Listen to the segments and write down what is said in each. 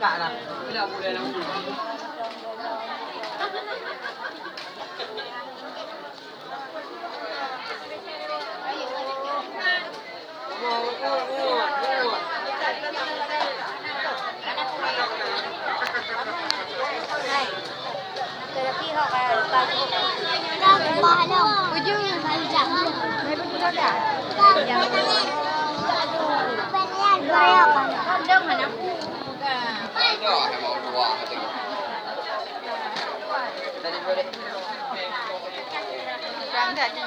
Kak lah. Tidak boleh lah. Terapi kau kayak lepas. Dah bahalam. Ujung macam. Mai betul dah. Yang Penian bayar kan. Kandang mana? Ada yang mau dua katanya. Tadi boleh. Kurang tak ni.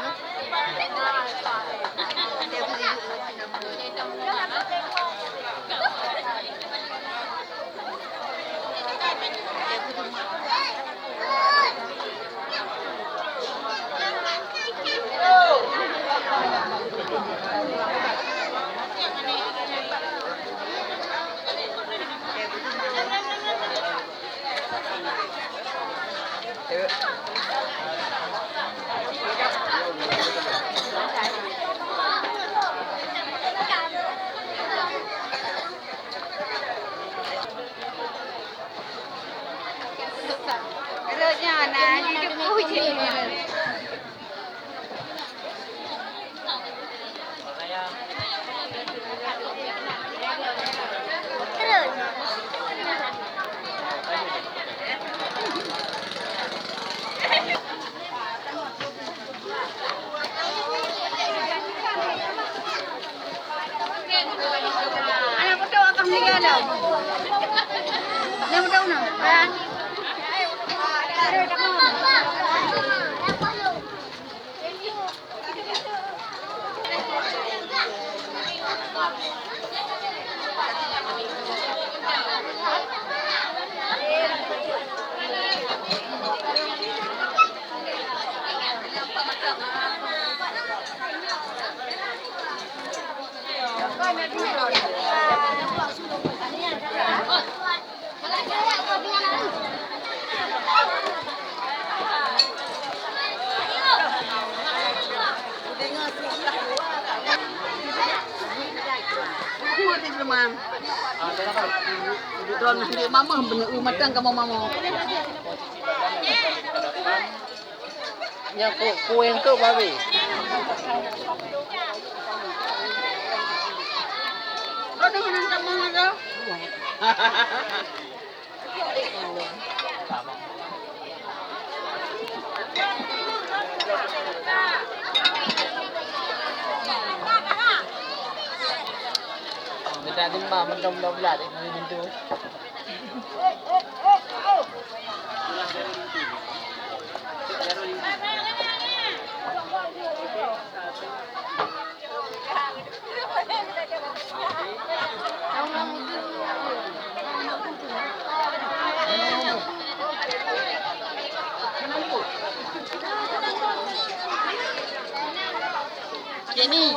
Kerja nak hidup puji. Terus. Anak betul akan meninggal dah. Yang betul nak? Kan? Drone dia mama benar matang kamu mama. Yang kue yang ke babi. Ada yang kamu ada? Kita timba mendom belat ini pintu. Jenny.